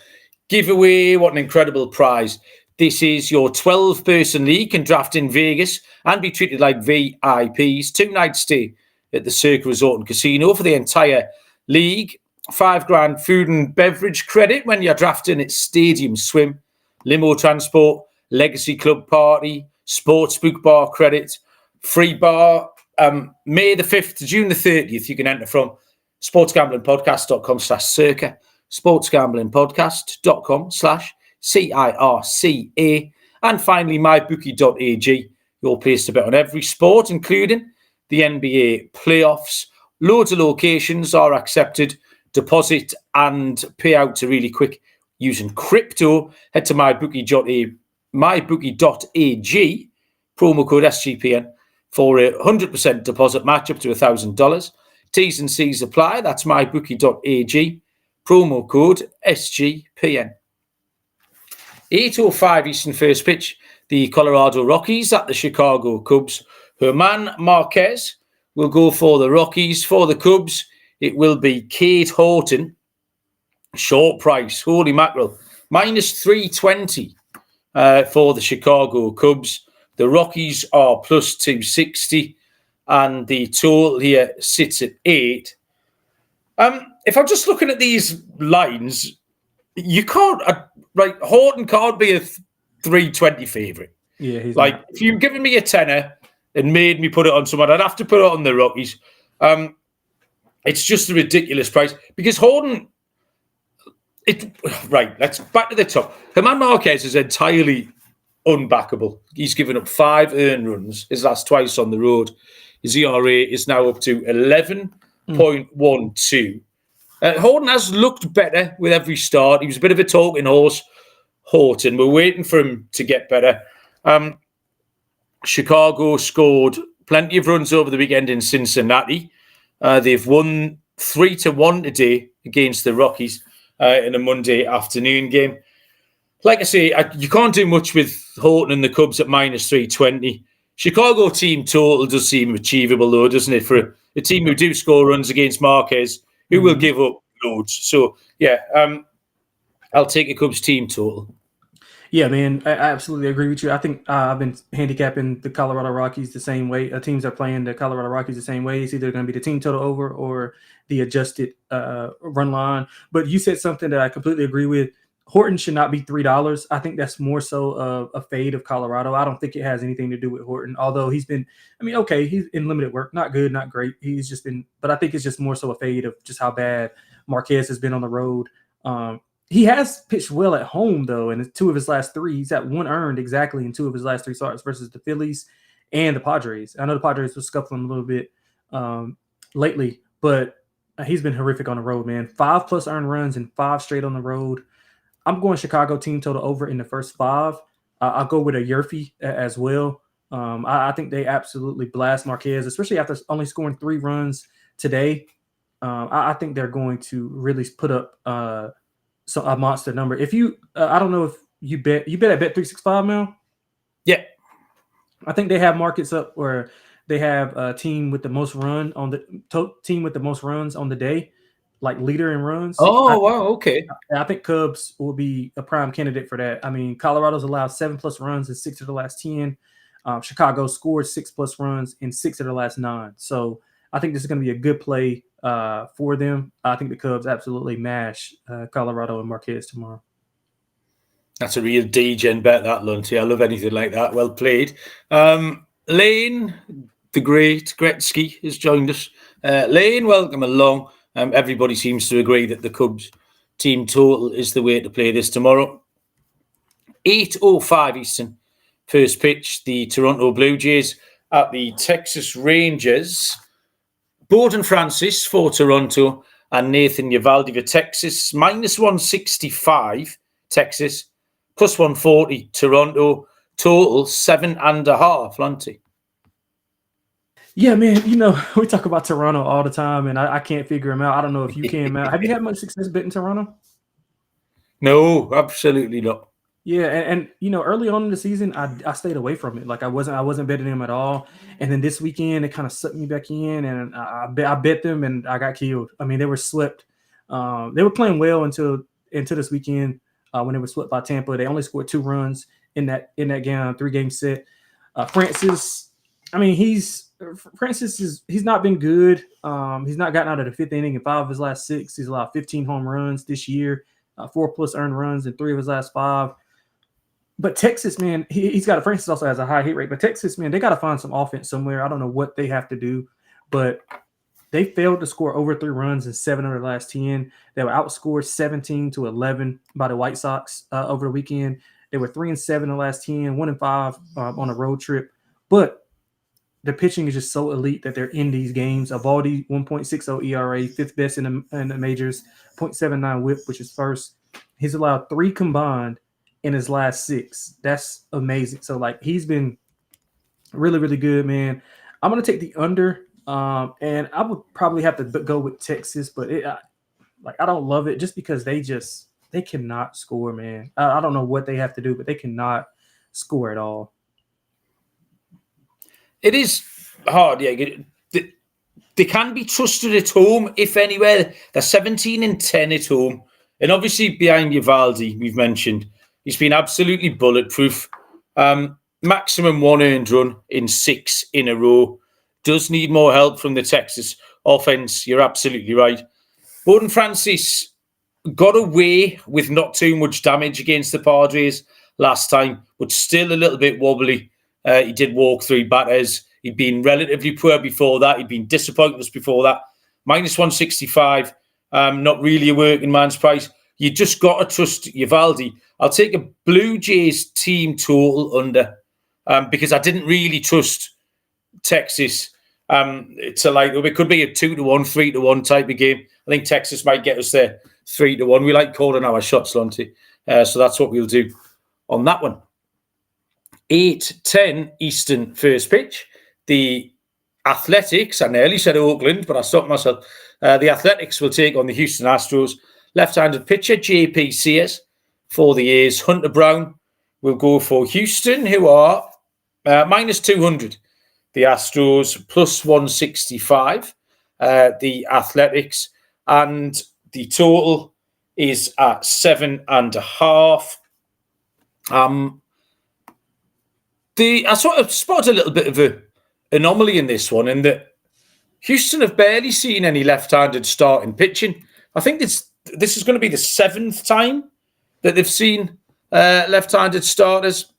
giveaway. What an incredible prize. This is your 12-person league. Can draft in Vegas and be treated like VIPs. 2-night stay at the Circa Resort and Casino for the entire league. $5,000 food and beverage credit when you're drafting at Stadium Swim. Limo transport, Legacy Club party, Sportsbook bar credit, free bar. May the 5th to June the 30th, you can enter from sportsgamblingpodcast.com/circa, sportsgamblingpodcast.com/CIRCA, and finally mybookie.ag, your place to bet on every sport, including the NBA playoffs. Loads of locations are accepted. Deposit and payout are really quick using crypto. Head to mybookie.ag, promo code SGPN for a 100% deposit match up to $1,000. T's and C's apply. That's mybookie.ag, promo code SGPN. 8:05 Eastern first pitch. The Colorado Rockies at the Chicago Cubs. German Marquez will go for the Rockies. For the Cubs, it will be Kate Horton. Short price. Holy mackerel. -320 for the Chicago Cubs. The Rockies are +260. And the total here sits at 8. If I'm just looking at these lines, you can't... right, Horton can't be a 320 favourite. Yeah, he's like, not. If you've given me a tenner and made me put it on someone, I'd have to put it on the Rockies. It's just a ridiculous price because Horton... Right, let's back to the top. German Marquez is entirely unbackable. He's given up 5 earned runs his last twice on the road. His ERA is now up to 11.12. Horton has looked better with every start. He was a bit of a talking horse, Horton. We're waiting for him to get better. Chicago scored plenty of runs over the weekend in Cincinnati. They've won 3-1 today against the Rockies in a Monday afternoon game. like I say, you can't do much with Horton and the Cubs at minus 320. Chicago team total does seem achievable, though, doesn't it? For a team who do score runs against Marquez, who will give up loads. So, yeah, I'll take a Cubs team total. Yeah, man, I absolutely agree with you. I think I've been handicapping the Colorado Rockies the same way. Teams are playing the Colorado Rockies the same way. It's either going to be the team total over or the adjusted run line. But you said something that I completely agree with. Horton should not be $3. I think that's more so a fade of Colorado. I don't think it has anything to do with Horton, although he's been, okay, he's in limited work. Not good, not great. He's just been, but I think it's just more so a fade of just how bad Marquez has been on the road. He has pitched well at home, though, in 2 of his last 3. He's got 1 earned exactly in 2 of his last 3 starts versus the Phillies and the Padres. I know the Padres were scuffling a little bit lately, but he's been horrific on the road, man. 5+ earned runs and 5 straight on the road. I'm going Chicago team total over in the first 5. I'll go with a Yerfy as well. I think they absolutely blast Marquez, especially after only scoring 3 runs today. I think they're going to really put up a monster number. If you, I don't know if you bet at Bet365, Mel. Yeah, I think they have markets up where they have a team with the most runs on the day, like leader in runs. Oh, wow, okay. I think Cubs will be a prime candidate for that. I mean, Colorado's allowed 7+ runs in 6 of the last 10. Chicago scored 6+ runs in 6 of the last 9. So I think this is going to be a good play for them. I think the Cubs absolutely mash Colorado and Marquez tomorrow. That's a real D-gen bet, that, Lonte. I love anything like that. Well played. Lane, the great Gretzky, has joined us. Lane, welcome along. Everybody seems to agree that the Cubs team total is the way to play this tomorrow. 8:05 Eastern. First pitch, the Toronto Blue Jays at the Texas Rangers. Bowden Francis for Toronto and Nathan Eovaldi for Texas. Minus 165 Texas, plus 140 Toronto. Total 7.5, Lonte. Yeah, man, we talk about Toronto all the time, and I can't figure them out. I don't know if you can, Mal. Have you had much success betting Toronto? No, absolutely not. Yeah, and early on in the season, I stayed away from it. Like I wasn't betting them at all. And then this weekend, it kind of sucked me back in, and I bet them, and I got killed. I mean, they were swept. They were playing well until this weekend when they were swept by Tampa. They only scored 2 runs in that game, 3-game set. Francis, I mean, he's not been good. He's not gotten out of the 5th inning in 5 of his last 6. He's allowed 15 home runs this year, 4+ earned runs in 3 of his last 5. But Texas, man, Francis also has a high hit rate. But Texas, man, they got to find some offense somewhere. I don't know what they have to do, but they failed to score over 3 runs in 7 of their last 10. They were outscored 17-11 by the White Sox over the weekend. They were 3-7 in the last 10, 1-5 on a road trip. But the pitching is just so elite that they're in these games. Eovaldi, 1.60 ERA, 5th best in the majors, 0.79 WHIP, which is first. He's allowed 3 combined in his last 6. That's amazing. So, he's been really, really good, man. I'm going to take the under, and I would probably have to go with Texas, but I don't love it just because they cannot score, man. I don't know what they have to do, but they cannot score at all. It is hard, yeah. They can be trusted at home, if anywhere. They're 17-10 at home. And obviously behind Eovaldi, we've mentioned, he's been absolutely bulletproof. Maximum 1 earned run in 6 in a row. Does need more help from the Texas offense. You're absolutely right. Bowden Francis got away with not too much damage against the Padres last time, but still a little bit wobbly. He did walk 3 batters. He'd been relatively poor before that. He'd been disappointed before that. Minus 165. Not really a working man's price. You just got to trust Eovaldi. I'll take a Blue Jays team total under because I didn't really trust Texas it could be a 2-1, 3-1 type of game. I think Texas might get us there 3-1. We like calling our shots, Lonte. So that's what we'll do on that one. 8:10 Eastern first pitch. The Athletics, I nearly said Oakland, but I stopped myself. The Athletics will take on the Houston Astros. Left-handed pitcher, JP Sears. for the A's. Hunter Brown will go for Houston, who are minus 200. The Astros plus 165. The Athletics, and the total is at 7.5. I sort of spotted a little bit of an anomaly in this one, in that Houston have barely seen any left-handed starting pitching. I think this is going to be the 7th time that they've seen left-handed starters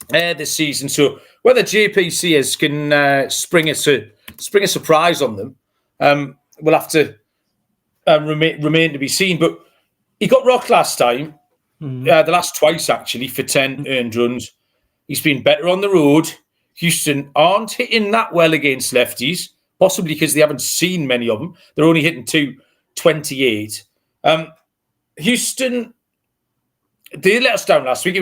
this season. So whether JPCS can spring a surprise on them, we'll have to remain to be seen. But he got rocked last time, the last twice actually, for 10 earned runs. He's been better on the road. Houston aren't hitting that well against lefties, possibly because they haven't seen many of them. They're only hitting 228. Houston, they let us down last week.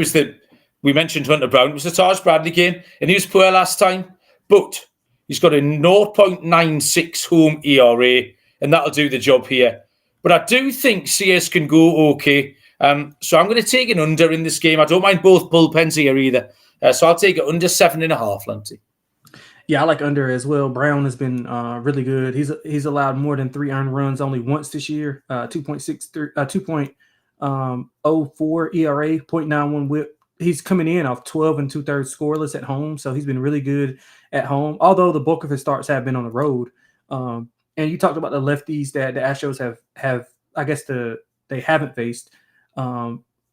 We mentioned Hunter Brown. It was the Taj Bradley game, and he was poor last time. But he's got a 0.96 home ERA, and that'll do the job here. But I do think CS can go okay. So I'm going to take an under in this game. I don't mind both bullpens here either. So I'll take it under 7.5, Lonte. Yeah, I like under as well. Brown has been really good. He's allowed more than 3 earned runs only once this year. 2.04 ERA, 0.91 WHIP. He's coming in off 12 2/3 scoreless at home, so he's been really good at home. Although the bulk of his starts have been on the road. And you talked about the lefties that the Astros have I guess they haven't faced.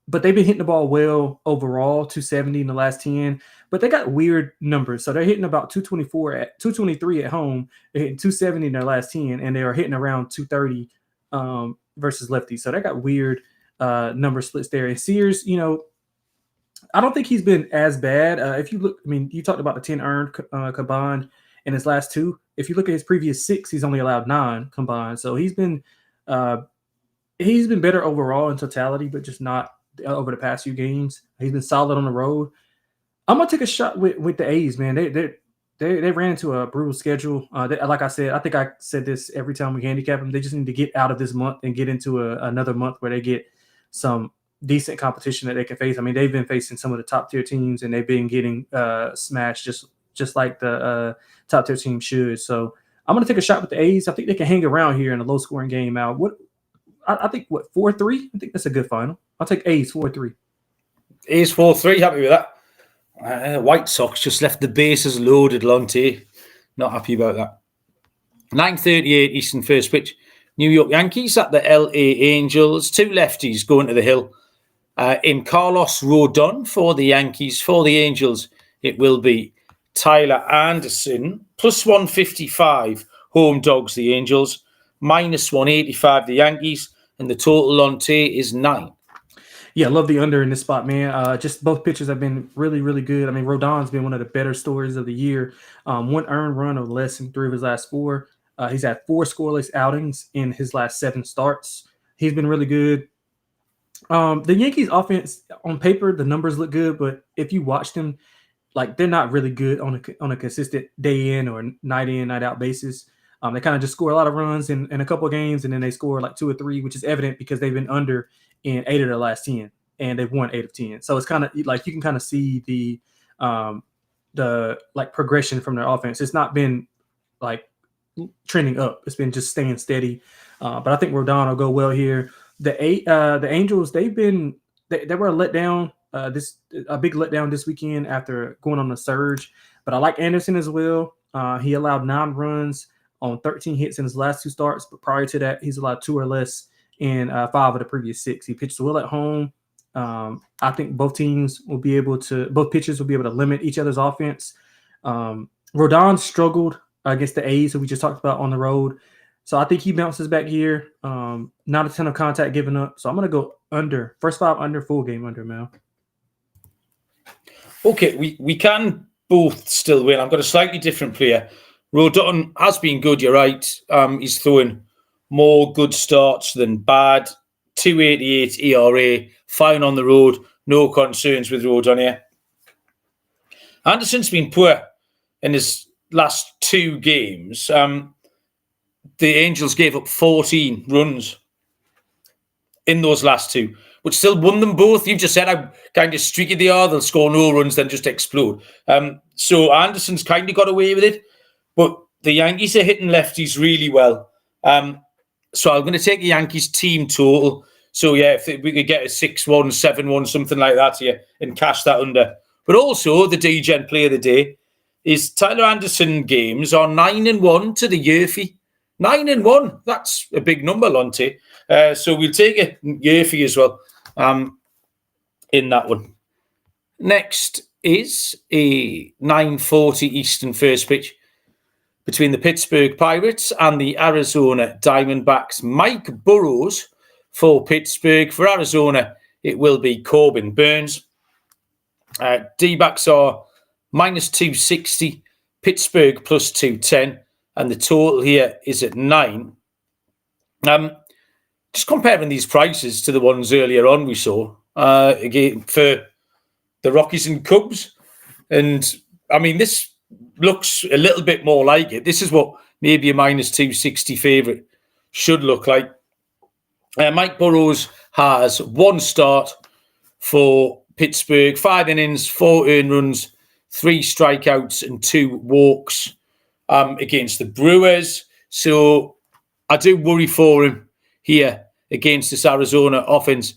But they've been hitting the ball well overall, 270 in the last 10. But they got weird numbers. So they're hitting about 223 at home. They're hitting 270 in their last 10, and they are hitting around 230 versus lefties. So they got weird number splits there. And Sears, I don't think he's been as bad. If you look, you talked about the 10 earned combined in his last 2. If you look at his previous 6, he's only allowed 9 combined. So he's been better overall in totality, but just not over the past few games. He's been solid on the road. I'm gonna take a shot with the A's, man. They ran into a brutal schedule. Like I said, I think I said this every time we handicap them. They just need to get out of this month and get into another month where they get some decent competition that they can face. They've been facing some of the top tier teams, and they've been getting smashed just like the top tier team should. So I'm gonna take a shot with the A's. I think they can hang around here in a low scoring game. I think 4-3. I think that's a good final. I'll take A's 4-3. A's 4-3. Happy with that. White Sox just left the bases loaded. Lonte, not happy about that. 9:38 Eastern first pitch. New York Yankees at the LA Angels. 2 lefties going to the hill. In Carlos Rodon for the Yankees. For the Angels, it will be Tyler Anderson. Plus 155 home dogs, the Angels. Minus 185, the Yankees. And the total Lonte is 9. Yeah, I love the under in this spot, man. Just both pitchers have been really, really good. Rodon's been one of the better stories of the year. 1 earned run of less than 3 of his last 4. He's had 4 scoreless outings in his last 7 starts. He's been really good. The Yankees offense, on paper, the numbers look good, but if you watch them, they're not really good on a consistent day in or night in, night out basis. They kind of just score a lot of runs in a couple of games, and then they score 2 or 3, which is evident because they've been under in 8 of their last 10, and they've won 8 of 10. So it's kind of you can kind of see the progression from their offense. It's not been trending up. It's been just staying steady. But I think Rodon will go well here. The Angels, they were a letdown. A big letdown this weekend after going on a surge. But I like Anderson as well. He allowed 9 runs on 13 hits in his last 2 starts, but prior to that, he's allowed 2 or less in 5 of the previous 6. He pitched well at home. I think both pitchers will be able to limit each other's offense. Rodon struggled against the A's, who we just talked about, on the road. So I think he bounces back here. Not a ton of contact given up. So I'm going to go under. First 5 under, full game under, Mal. Okay, we can both still win. I've got a slightly different player. Rodon has been good, you're right. He's throwing more good starts than bad. 288 ERA, fine on the road. No concerns with Rodon here. Anderson's been poor in his last 2 games. The Angels gave up 14 runs in those last 2. but still won them both. You've just said how kind of streaky they are. They'll score no runs, then just explode. So Anderson's kind of got away with it, but the Yankees are hitting lefties really well. So I'm going to take the Yankees team total. So, yeah, if we could get a 6-1, 7-1, something like that here and cash that under. But also, the DGen play of the day is Tyler Anderson games are 9-1 to the Yerfie. 9-1. That's a big number, Lonte. So we'll take a Yerfie as well in that one. Next is a 9:40 Eastern first pitch between the Pittsburgh Pirates and the Arizona Diamondbacks. Mike Burrows for Pittsburgh. For Arizona, it will be Corbin Burns. D-backs are -260, Pittsburgh +210, and the total here is at 9. Just comparing these prices to the ones earlier on we saw, again, for the Rockies and Cubs. And, I mean, this looks a little bit more like it. This is what maybe a -260 favourite should look like. Mike Burrows has 1 start for Pittsburgh, 5 innings, 4 earned runs, 3 strikeouts and 2 walks against the Brewers. So I do worry for him here against this Arizona offense.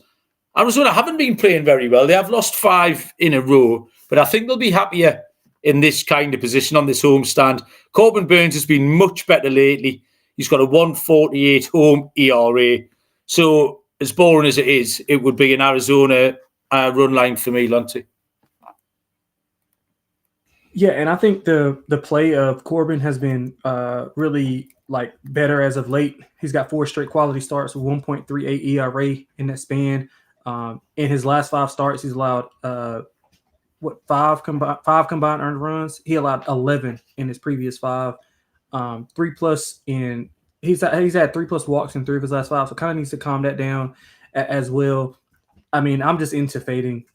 Arizona haven't been playing very well. They have lost 5 in a row, but I think they'll be happier in this kind of position on this homestand. Corbin Burns has been much better lately. He's got a 1.48 home ERA. So as boring as it is, it would be an Arizona run line for me, Lonte. Yeah, and I think the play of Corbin has been really better as of late. He's got 4 straight quality starts with 1.38 ERA in that span. In his last 5 starts, he's allowed 5 combined earned runs. He allowed 11 in his previous 5. 3+ in he's had 3+ walks in 3 of his last 5. So kind of needs to calm that down as well. I mean, I'm just into fading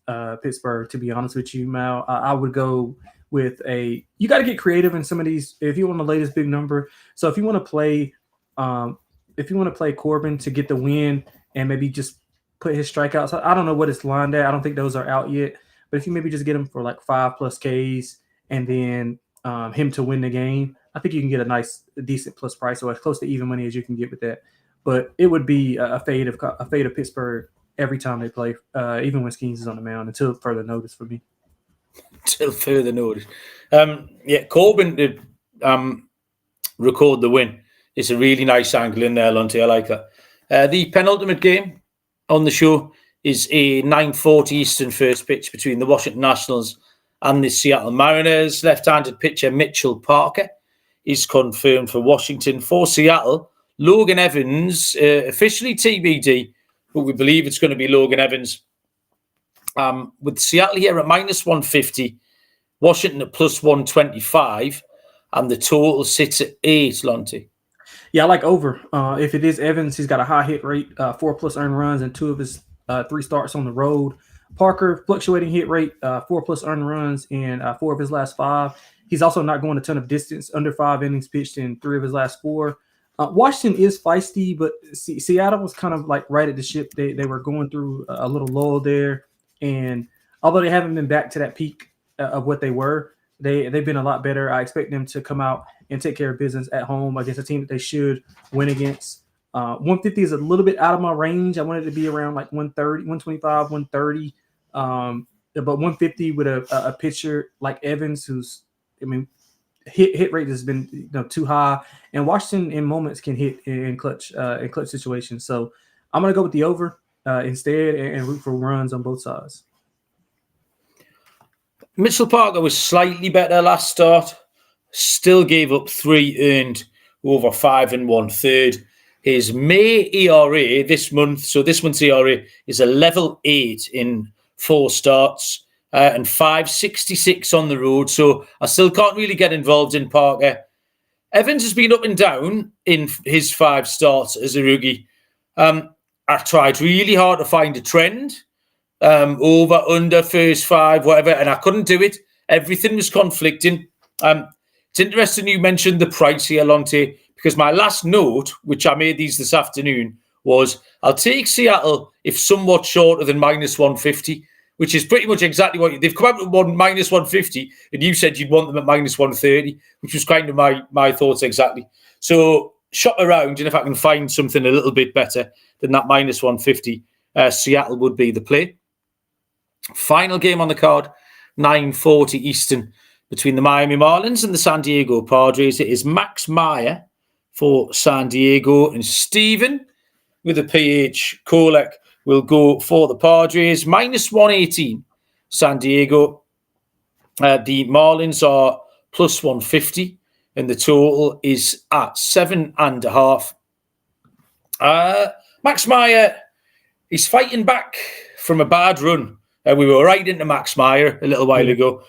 Pittsburgh, to be honest with you, Mal. I would go with you got to get creative in some of these if you want the latest big number. So if you want to play Corbin to get the win and maybe just put his strikeouts, I don't know what it's lined at. I don't think those are out yet. But if you maybe just get him for 5+ Ks and then him to win the game, I think you can get a decent plus price, or as close to even money as you can get with that. But it would be a fade of Pittsburgh every time they play, even when Skeens is on the mound, until further notice for me. Until further notice. Corbin to record the win. It's a really nice angle in there, Lonte. I like that. The penultimate game on the show is a 9:40 Eastern first pitch between the Washington Nationals and the Seattle Mariners. Left-handed pitcher Mitchell Parker is confirmed for Washington. For Seattle, Logan Evans, officially TBD, but we believe it's going to be Logan Evans. With Seattle here at -150, Washington at +125, and the total sits at 8, Lonte. Yeah, I like over. If it is Evans, he's got a high hit rate, 4+ earned runs, and 2 of his 3 starts on the road. Parker, fluctuating hit rate, 4+ earned runs in 4 of his last 5. He's also not going a ton of distance, under 5 innings pitched in 3 of his last 4. Washington is feisty, but Seattle was kind of right at the ship. They were going through a little lull there. And although they haven't been back to that peak of what they were, they've been a lot better. I expect them to come out and take care of business at home against a team that they should win against. 150 is a little bit out of my range. I wanted to be around 130, 125, 130. But 150 with a pitcher like Evans, who's, hit rate has been too high, and Washington in moments can hit in clutch situations. So I'm gonna go with the over instead and root for runs on both sides. Mitchell Parker was slightly better last start. Still gave up 3 earned over 5 1/3. His May ERA this month, so this month's ERA is a level 8 in 4 starts. And 5.66 on the road. So I still can't really get involved in Parker. Evans has been up and down in his 5 starts as a rookie. I tried really hard to find a trend, over, under, first 5, whatever, and I couldn't do it. Everything was conflicting. It's interesting you mentioned the price here, Lonte, because my last note, which I made these this afternoon, was I'll take Seattle if somewhat shorter than -150, which is pretty much exactly what they've come out with -150, and you said you'd want them at -130, which was kind of my thoughts exactly. So shop around, and if I can find something a little bit better than that -150, Seattle would be the play. Final game on the card, 9:40 Eastern, between the Miami Marlins and the San Diego Padres. It is Max Meyer for San Diego, and Stephen with a PH Kolek will go for the Padres. -118 San Diego. The Marlins are +150, and the total is at 7.5. Max Meyer, he's fighting back from a bad run. We were right into Max Meyer a little while ago.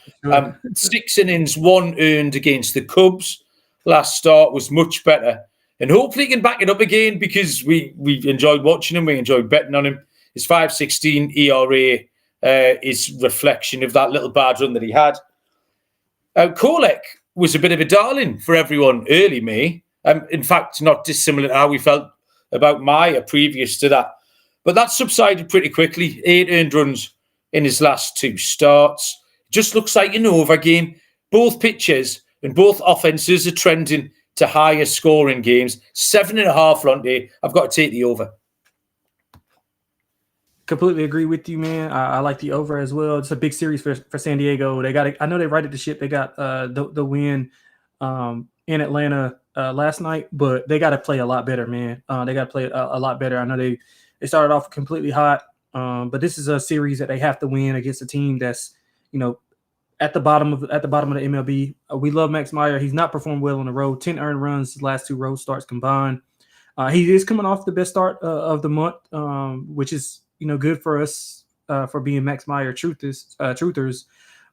6 innings, 1 earned against the Cubs. Last start was much better. And hopefully he can back it up again, because we enjoyed watching him. We enjoyed betting on him. His 5.16 ERA is reflection of that little bad run that he had. Kolek was a bit of a darling for everyone early May. In fact, not dissimilar to how we felt about Meyer previous to that. But that subsided pretty quickly. 8 earned runs in his last 2 starts. Just looks like an over game. Both pitchers and both offenses are trending to higher scoring games. 7.5 Lonte. I've got to take the over. Completely agree with you, man. I like the over as well. It's a big series for San Diego. They got. I know they righted the ship. They got the win in Atlanta last night, but they got to play a lot better, man. They got to play a lot better. I know they started off completely hot. But this is a series that they have to win against a team that's, at the bottom of the MLB. We love Max Meyer. He's not performed well on the road. 10 earned runs his last 2 road starts combined. He is coming off the best start of the month, which is good for us for being Max Meyer truthers.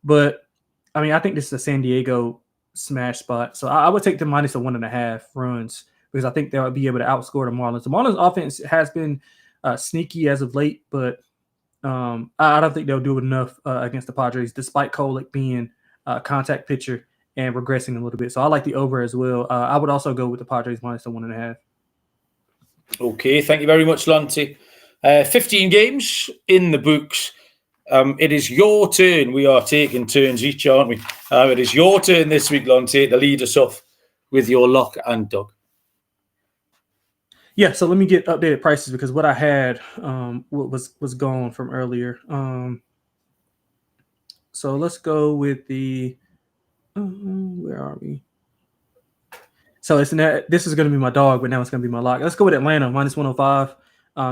But I mean, I think this is a San Diego smash spot. So I would take the -1.5 runs, because I think they'll be able to outscore the Marlins. The Marlins offense has been sneaky as of late, but I don't think they'll do enough against the Padres, despite Kolek being a contact pitcher and regressing a little bit. So I like the over as well. I would also go with the Padres -1.5. Okay, thank you very much, Lonte. 15 games in the books. It is your turn. We are taking turns each, aren't we? It is your turn this week, Lonte, to lead us off with your lock and dog. Yeah, so let me get updated prices, because what I had was gone from earlier. So let's go with the where are we? So this is going to be my dog, but now it's going to be my lock. Let's go with Atlanta -105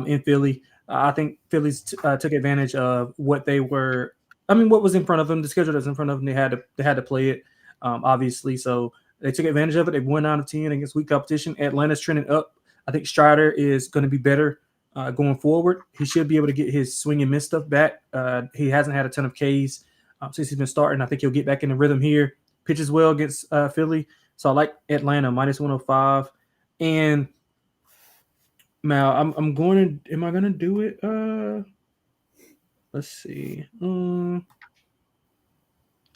in Philly. I think Phillies took advantage of what was in front of them. The schedule that's in front of them, they had to play it, obviously. So they took advantage of it. They won 9 of 10 against weak competition. Atlanta's trending up. I think Strider is going to be better going forward. He should be able to get his swing and miss stuff back. He hasn't had a ton of Ks since he's been starting. I think he'll get back in the rhythm here. Pitches well against Philly. So I like Atlanta -105. And Mal, am I going to do it? Let's see.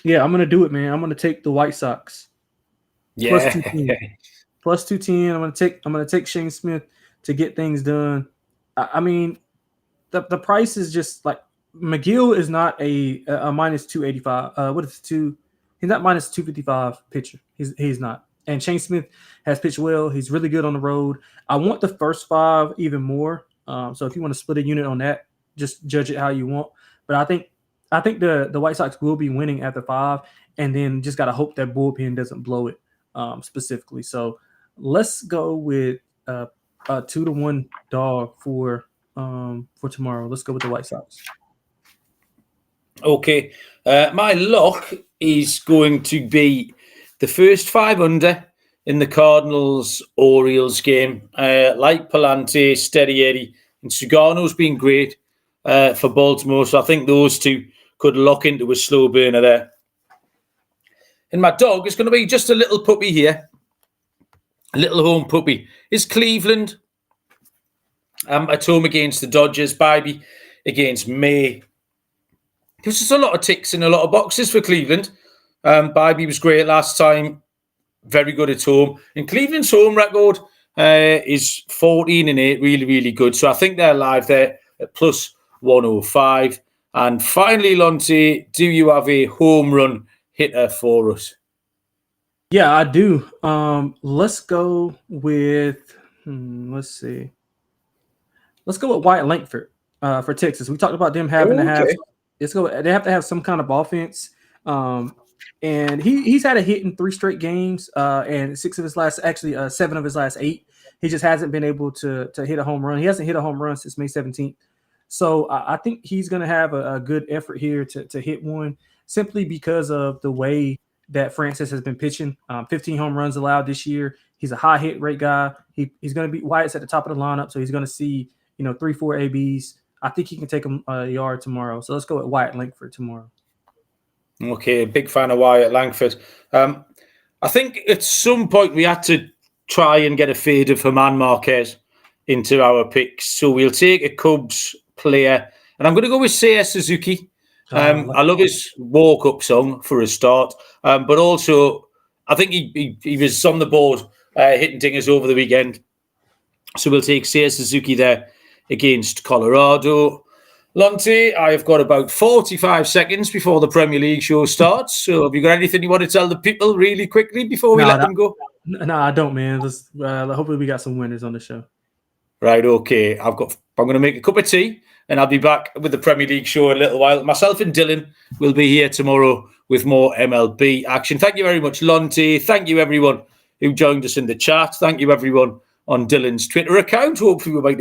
Yeah, I'm going to do it, man. I'm going to take the White Sox. Yeah. +210. I'm gonna take Shane Smith to get things done. I mean, the price is just like McGill is not a -285. What is it? He's not -255 pitcher. He's not. And Shane Smith has pitched well. He's really good on the road. I want the first 5 even more. So if you want to split a unit on that, just judge it how you want. But I think the White Sox will be winning after 5, and then just gotta hope that bullpen doesn't blow it specifically. So let's go with a 2-1 dog for tomorrow. Let's go with the White Sox. Okay. My lock is going to be the first 5 under in the Cardinals Orioles game. Like Palante, Steady Eddie, and Sugano's been great for Baltimore. So I think those 2 could lock into a slow burner there. And my dog is going to be just a little puppy here. A little home puppy. Is Cleveland at home against the Dodgers. Bibee against May. There's just a lot of ticks in a lot of boxes for Cleveland. Bibee was great last time. Very good at home. And Cleveland's home record is 14-8, really, really good. So I think they're live there at plus 105. And finally, Lonte, do you have a home run hitter for us? Yeah, I do. Let's go with let's see. Let's go with Wyatt Langford for Texas. We talked about them having to have. They have to have some kind of offense. And he's had a hit in 3 straight games, and 7 of his last 8. He just hasn't been able to hit a home run. He hasn't hit a home run since May 17th. So I think he's going to have a good effort here to hit one, simply because of the way that Francis has been pitching. 15 home runs allowed this year. He's a high hit rate guy. He's going to be Wyatt's at the top of the lineup, so he's going to see 3-4 ABs. I think he can take him a yard tomorrow. So let's go with Wyatt Langford tomorrow. Okay, big fan of Wyatt Langford. I think at some point we had to try and get a fade of German Marquez into our picks. So we'll take a Cubs player, and I'm going to go with Seiya Suzuki. I love his walk-up song for a start, but also I think he was on the board hitting dingers over the weekend. So we'll take Seiya Suzuki there against Colorado. Lonte, I've got about 45 seconds before the Premier League show starts. So have you got anything you want to tell the people really quickly before we let them go? No, I don't, man. Hopefully we got some winners on the show. Right, okay. I'm going to make a cup of tea, and I'll be back with the Premier League show in a little while. Myself and Dylan will be here tomorrow with more MLB action. Thank you very much, Lonte. Thank you, everyone who joined us in the chat. Thank you, everyone on Dylan's Twitter account. Hopefully we might